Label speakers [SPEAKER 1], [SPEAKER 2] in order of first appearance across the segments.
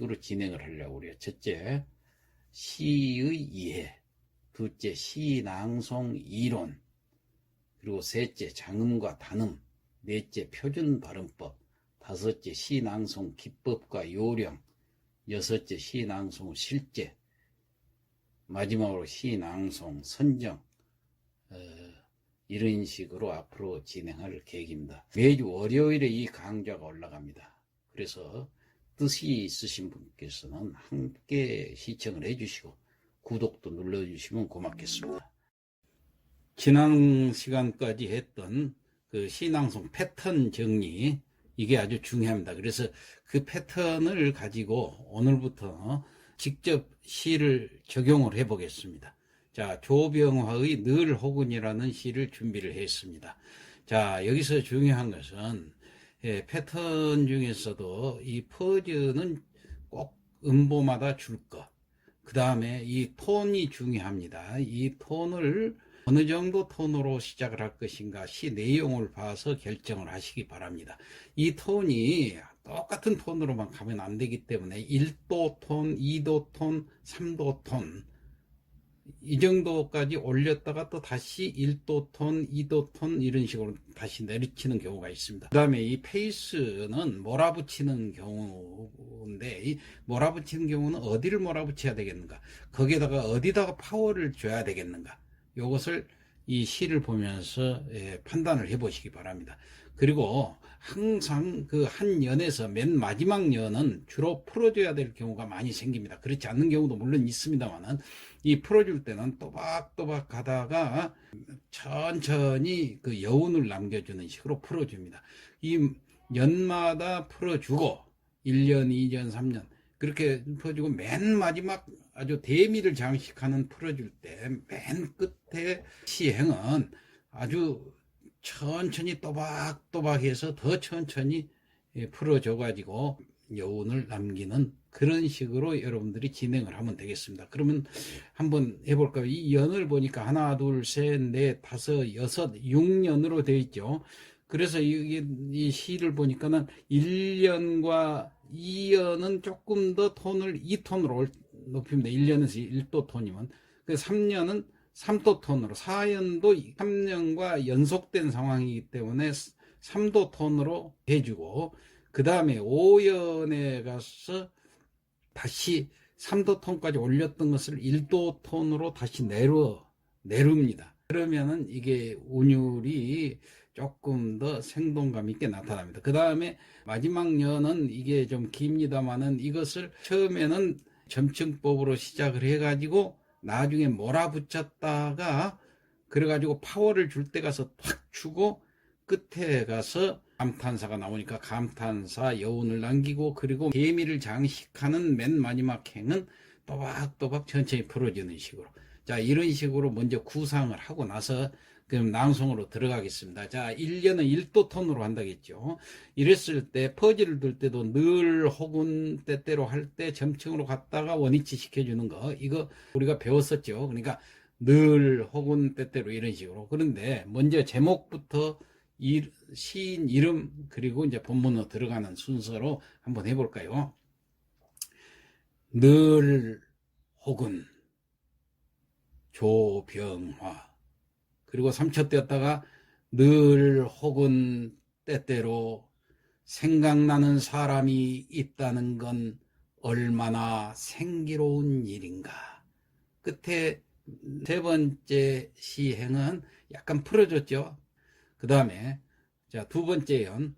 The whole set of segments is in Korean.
[SPEAKER 1] 식으로 진행을 하려고 그래요. 첫째, 시의 이해, 둘째, 시낭송 이론, 그리고 셋째, 장음과 단음, 넷째, 표준 발음법, 다섯째, 시낭송 기법과 요령, 여섯째, 시낭송 실제, 마지막으로 시낭송 선정, 이런 식으로 앞으로 진행할 계획입니다. 매주 월요일에 이 강좌가 올라갑니다. 그래서 뜻이 있으신 분께서는 함께 시청을 해주시고 구독도 눌러주시면 고맙겠습니다. 지난 시간까지 했던 그 시낭송 패턴 정리, 이게 아주 중요합니다. 그래서 그 패턴을 가지고 오늘부터 직접 시를 적용을 해 보겠습니다. 자, 조병화의 늘 혹은이라는 시를 준비를 했습니다. 자, 여기서 중요한 것은 패턴 중에서도 이 퍼즐은 꼭 음보마다 줄 것, 그 다음에 이 톤이 중요합니다. 이 톤을 어느 정도 톤으로 시작을 할 것인가 시 내용을 봐서 결정을 하시기 바랍니다. 이 톤이 똑같은 톤으로만 가면 안 되기 때문에 1도 톤, 2도 톤, 3도 톤 이 정도까지 올렸다가 또 다시 1도 톤, 2도 톤 이런 식으로 다시 내리치는 경우가 있습니다. 그 다음에 이 페이스는 몰아붙이는 경우인데, 이 몰아붙이는 경우는 어디를 몰아붙여야 되겠는가, 거기에다가 어디다가 파워를 줘야 되겠는가, 이것을 이 시를 보면서 판단을 해 보시기 바랍니다. 그리고 항상 그 한 연에서 맨 마지막 연은 주로 풀어줘야 될 경우가 많이 생깁니다. 그렇지 않는 경우도 물론 있습니다만은, 이 풀어줄 때는 또박또박 가다가 천천히 그 여운을 남겨주는 식으로 풀어줍니다. 이 연마다 풀어주고 1년, 2년, 3년 그렇게 풀어주고 맨 마지막 아주 대미를 장식하는 풀어줄 때 맨 끝에 시행은 아주 천천히 또박또박해서 더 천천히 풀어줘-가지고 여운을 남기는 그런 식으로 여러분들이 진행을 하면 되겠습니다. 그러면 한번 해볼까요? 이 연을 보니까 하나, 둘, 셋, 넷, 다섯, 여섯, 6년으로 되어 있죠. 그래서 이 시를 보니까는 1년과 2년은 조금 더 톤을 2톤으로 높입니다. 1년에서 1도 톤이면. 3년은 3도 톤으로, 4년도 3년과 연속된 상황이기 때문에 3도 톤으로 해주고, 그 다음에 5년에 가서 다시 3도 톤까지 올렸던 것을 1도 톤으로 다시 내룹니다. 그러면은 이게 운율이 조금 더 생동감 있게 나타납니다. 그 다음에 마지막 년은 이게 좀 깁니다만은 이것을 처음에는 점층법으로 시작을 해가지고 나중에 몰아붙였다가 그래가지고 파워를 줄 때 가서 탁 주고 끝에 가서 감탄사가 나오니까 감탄사 여운을 남기고, 그리고 개미를 장식하는 맨 마지막 행은 또박또박 천천히 풀어주는 식으로. 자, 이런 식으로 먼저 구상을 하고 나서 그럼 낭송으로 들어가겠습니다. 자, 1년은 1도 톤으로 한다겠죠. 이랬을 때 퍼즐을 들 때도 늘 혹은 때때로 할 때 점층으로 갔다가 원위치 시켜주는 거, 이거 우리가 배웠었죠. 그러니까 늘 혹은 때때로 이런 식으로. 그런데 먼저 제목부터 시인 이름 그리고 이제 본문으로 들어가는 순서로 한번 해볼까요? 늘 혹은 조병화, 그리고 3초 떼었다가 늘 혹은 때때로 생각나는 사람이 있다는 건 얼마나 생기로운 일인가. 끝에 세 번째 시행은 약간 풀어줬죠. 그 다음에 자, 두 번째 연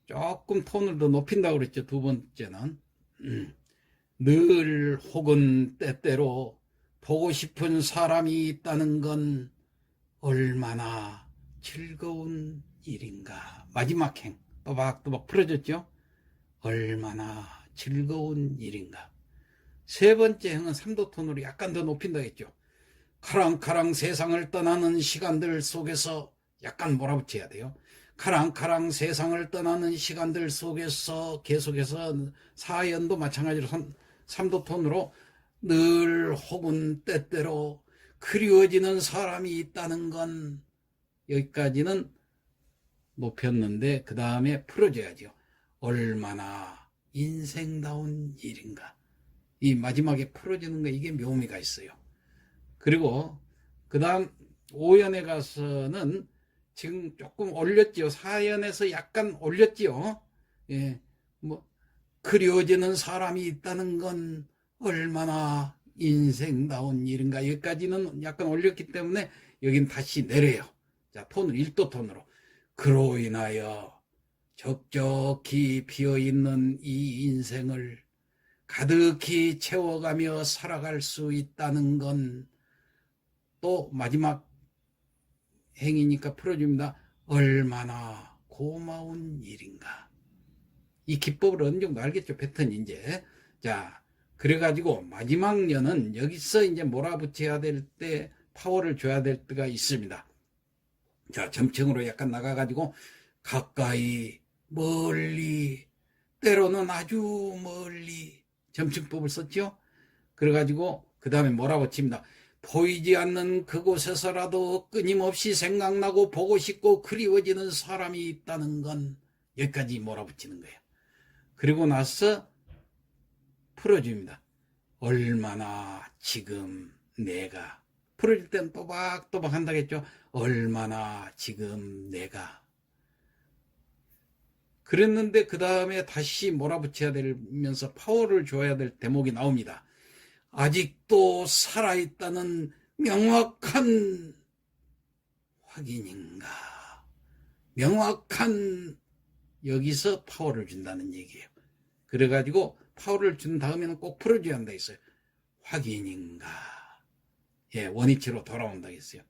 [SPEAKER 1] 조금 톤을 더 높인다고 그랬죠. 두 번째는 늘 혹은 때때로 보고 싶은 사람이 있다는 건 얼마나 즐거운 일인가. 마지막 행 또박또박 풀어줬죠. 얼마나 즐거운 일인가. 세 번째 행은 3도 톤으로 약간 더 높인다 했죠. 카랑카랑 세상을 떠나는 시간들 속에서 약간 몰아붙여야 돼요. 카랑카랑 세상을 떠나는 시간들 속에서 계속해서 4연도 마찬가지로 3도 톤으로 늘 혹은 때때로 그리워지는 사람이 있다는 건, 여기까지는 높였는데 그 다음에 풀어줘야죠. 얼마나 인생다운 일인가. 이 마지막에 풀어주는 거, 이게 묘미가 있어요. 그리고 그 다음 5연에 가서는 지금 조금 올렸지요. 4연에서 약간 올렸지요. 예, 뭐 그리워지는 사람이 있다는 건 얼마나 인생다운 일인가. 여기까지는 약간 올렸기 때문에 여긴 다시 내려요. 자, 톤을 1도 톤으로. 그로 인하여 적적히 비어있는 이 인생을 가득히 채워가며 살아갈 수 있다는 건 또 마지막 행위니까 풀어줍니다. 얼마나 고마운 일인가. 이 기법을 어느 정도 알겠죠? 패턴 이제. 자, 그래가지고 마지막 년은 여기서 이제 몰아붙여야 될 때, 파워를 줘야 될 때가 있습니다. 자, 점층으로 약간 나가가지고 가까이, 멀리, 때로는 아주 멀리 점층법을 썼죠. 그래가지고 그 다음에 몰아붙입니다. 보이지 않는 그곳에서라도 끊임없이 생각나고 보고 싶고 그리워지는 사람이 있다는 건 여기까지 몰아붙이는 거예요. 그리고 나서 풀어줍니다. 얼마나 지금 내가, 풀어줄 땐 또박또박 한다겠죠. 얼마나 지금 내가. 그랬는데 그 다음에 다시 몰아붙여야 되면서 파워를 줘야 될 대목이 나옵니다. 아직도 살아있다는 명확한 확인인가. 명확한, 여기서 파워를 준다는 얘기예요. 그래가지고 파워를 준 다음에는 꼭 풀어줘야 한다 했어요. 확인인가. 예, 원위치로 돌아온다 했어요.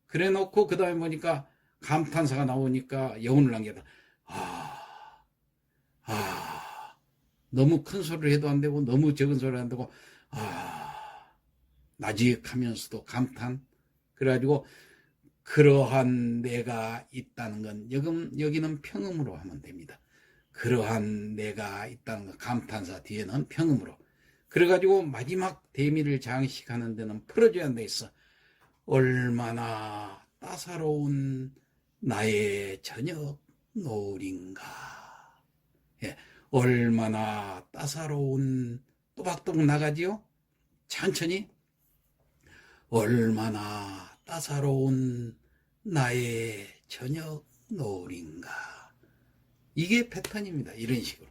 [SPEAKER 1] 그래 놓고 그 다음에 보니까 감탄사가 나오니까 여운을 남겨다. 너무 큰 소리를 해도 안 되고 너무 적은 소리를 안 되고 나직하면서도 감탄. 그래가지고 그러한 내가 있다는 건 여기는 평음으로 하면 됩니다. 그러한 내가 있다는 건 감탄사 뒤에는 평음으로. 그래가지고 마지막 대미를 장식하는 데는 풀어줘야 한다 했어. 얼마나 따사로운 나의 저녁 노을인가. 예, 얼마나 따사로운, 또박또박 나가지요. 천천히. 얼마나 따사로운 나의 저녁 노을인가. 이게 패턴입니다. 이런 식으로.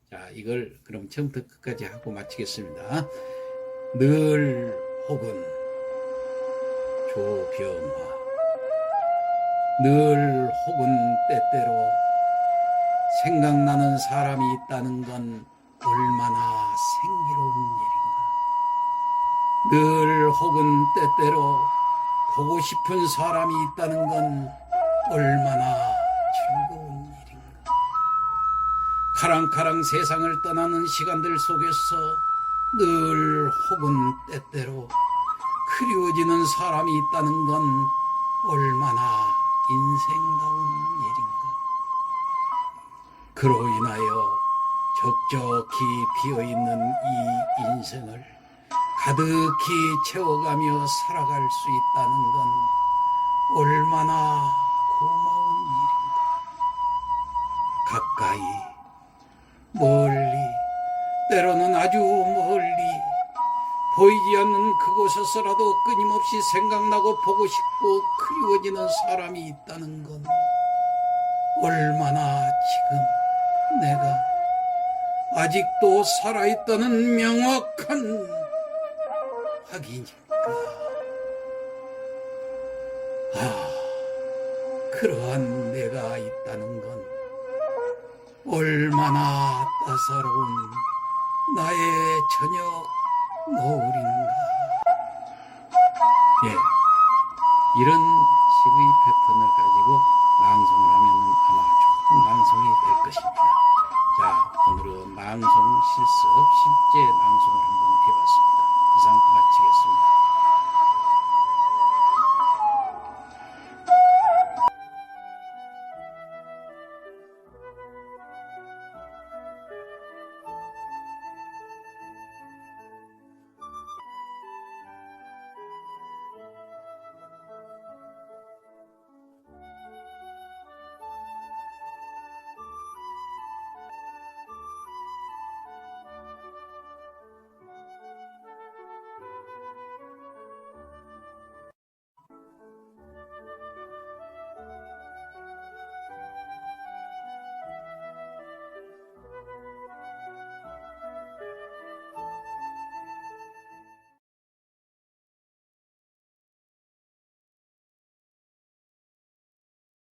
[SPEAKER 1] 자, 이걸 그럼 처음부터 끝까지 하고 마치겠습니다. 늘 혹은 조병화. 늘 혹은 때때로 생각나는 사람이 있다는 건 얼마나 생기로운 일인가. 늘 혹은 때때로 보고 싶은 사람이 있다는 건 얼마나 즐거운 일인가. 카랑카랑 세상을 떠나는 시간들 속에서 늘 혹은 때때로 그리워지는 사람이 있다는 건 얼마나 인생다운 일인가. 그로 인하여 적적히 비어있는 이 인생을 가득히 채워가며 살아갈 수 있다는 건 얼마나 고마운 일인가. 가까이, 멀리, 때로는 아주 멀리, 보이지 않는 그곳에서라도 끊임없이 생각나고 보고 싶고 그리워지는 사람이 있다는 건 얼마나 지금 내가 아직도 살아있다는 명확한 확인인가. 그러한 내가 있다는 건 얼마나 따사로운 나의 저녁 노을인가. 예, 이런